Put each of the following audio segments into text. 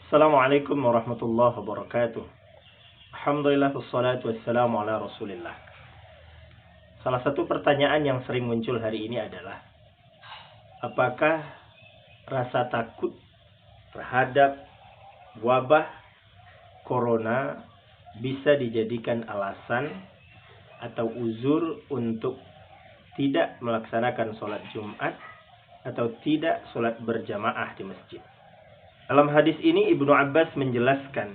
Assalamualaikum warahmatullahi wabarakatuh. Alhamdulillah wassalatu wassalamu ala Rasulillah. Salah satu pertanyaan yang sering muncul hari ini adalah, apakah rasa takut terhadap wabah corona bisa dijadikan alasan atau uzur untuk tidak melaksanakan sholat Jumat atau tidak sholat berjamaah di masjid? Dalam hadis ini Ibnu Abbas menjelaskan,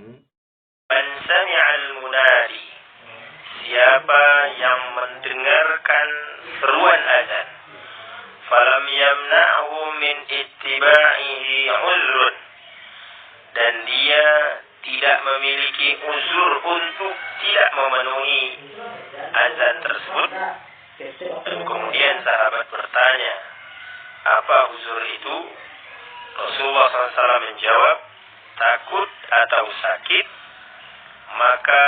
"Man sami'al munadi," siapa yang mendengarkan seruan azan, falam yamna'hu min ittiba'ihi uzrun, dan dia tidak memiliki uzur untuk tidak memenuhi azan tersebut. Dan kemudian sahabat bertanya, apa uzur itu? Rasulullah SAW menjawab, takut atau sakit, maka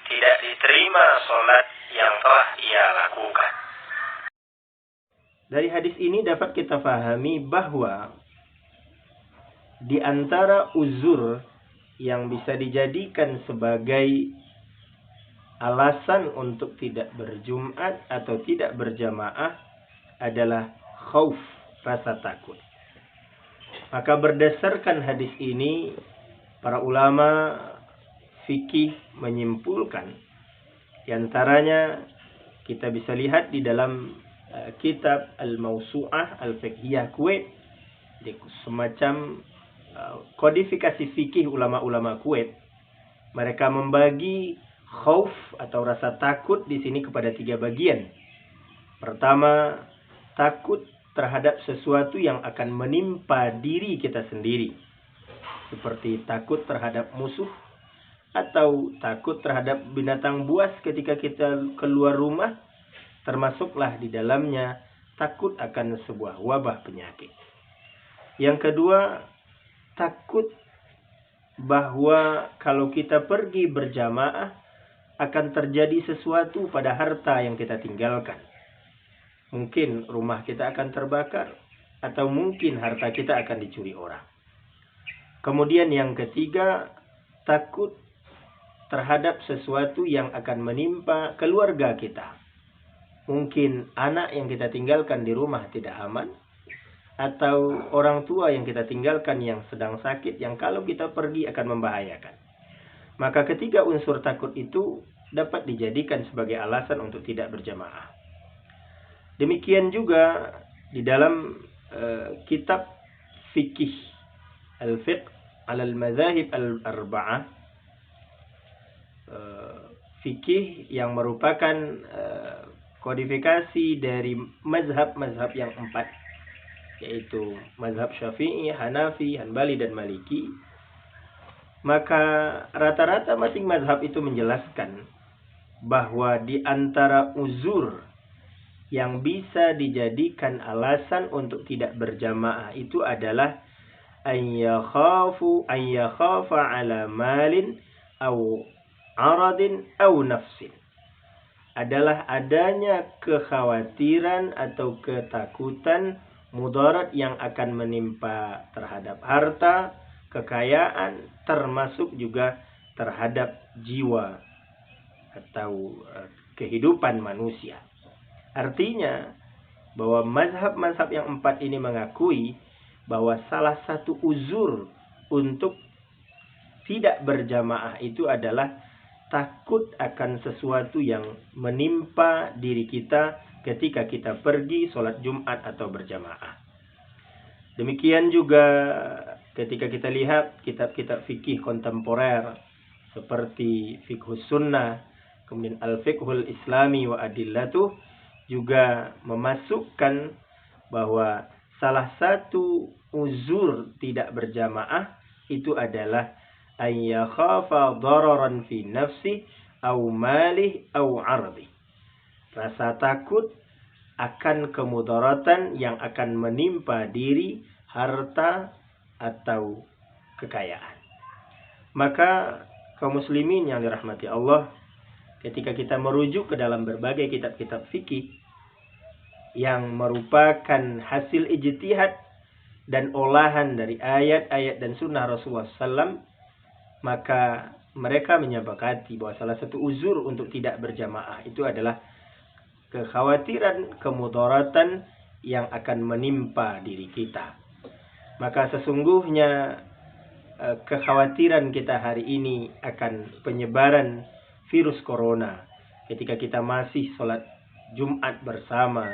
tidak diterima sholat yang telah ia lakukan. Dari hadis ini dapat kita pahami bahwa di antara uzur yang bisa dijadikan sebagai alasan untuk tidak berjumat atau tidak berjamaah adalah khauf, rasa takut. Maka berdasarkan hadis ini, para ulama fikih menyimpulkan, di antaranya kita bisa lihat di dalam kitab Al-Mawsu'ah Al-Fiqhiyah Kuwait, di semacam kodifikasi fikih ulama-ulama Kuwait. Mereka membagi khauf atau rasa takut di sini kepada 3 bagian. Pertama, takut terhadap sesuatu yang akan menimpa diri kita sendiri, seperti takut terhadap musuh atau takut terhadap binatang buas ketika kita keluar rumah, termasuklah di dalamnya takut akan sebuah wabah penyakit. Yang kedua, takut bahwa kalau kita pergi berjamaah akan terjadi sesuatu pada harta yang kita tinggalkan. Mungkin rumah kita akan terbakar, atau mungkin harta kita akan dicuri orang. Kemudian yang ketiga, takut terhadap sesuatu yang akan menimpa keluarga kita. Mungkin anak yang kita tinggalkan di rumah tidak aman, atau orang tua yang kita tinggalkan yang sedang sakit, yang kalau kita pergi akan membahayakan. Maka ketiga unsur takut itu dapat dijadikan sebagai alasan untuk tidak berjamaah. Demikian juga di dalam kitab fikih Al-Fiqh al-Mazahib al-Arba'ah, fikih yang merupakan kodifikasi dari mazhab-mazhab yang 4, yaitu mazhab Syafi'i, Hanafi, Hanbali, dan Maliki. Maka rata-rata masing mazhab itu menjelaskan bahwa di antara uzur yang bisa dijadikan alasan untuk tidak berjamaah itu adalah ayyakhafa ala malin au aradin au nafsin. Adalah adanya kekhawatiran atau ketakutan mudarat yang akan menimpa terhadap harta, kekayaan, termasuk juga terhadap jiwa atau kehidupan manusia. Artinya bahwa mazhab-mazhab yang 4 ini mengakui bahwa salah satu uzur untuk tidak berjamaah itu adalah takut akan sesuatu yang menimpa diri kita ketika kita pergi sholat Jumat atau berjamaah. Demikian juga ketika kita lihat kitab-kitab fikih kontemporer seperti Fiqhus Sunnah, kemudian Al-Fiqhul Islami wa Adillatuh, juga memasukkan bahwa salah satu uzur tidak berjamaah itu adalah ayyakhafa dararan fi nafsi au malih au ardi. Rasa takut akan kemudaratan yang akan menimpa diri, harta, atau kekayaan. Maka kaum muslimin yang dirahmati Allah, ketika kita merujuk ke dalam berbagai kitab-kitab fikih yang merupakan hasil ijtihad dan olahan dari ayat-ayat dan sunnah Rasulullah SAW, maka mereka menyepakati bahwa salah satu uzur untuk tidak berjamaah itu adalah kekhawatiran kemudaratan yang akan menimpa diri kita. Maka sesungguhnya kekhawatiran kita hari ini akan penyebaran virus corona ketika kita masih sholat Jumat bersama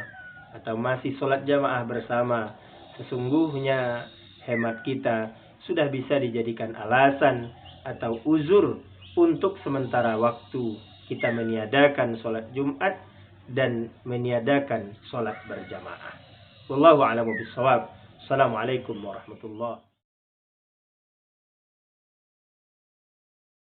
atau masih sholat jamaah bersama, sesungguhnya hemat kita sudah bisa dijadikan alasan atau uzur untuk sementara waktu kita meniadakan sholat Jumat dan meniadakan sholat berjamaah. Wallahu a'lam bishawab. Assalamualaikum warahmatullahi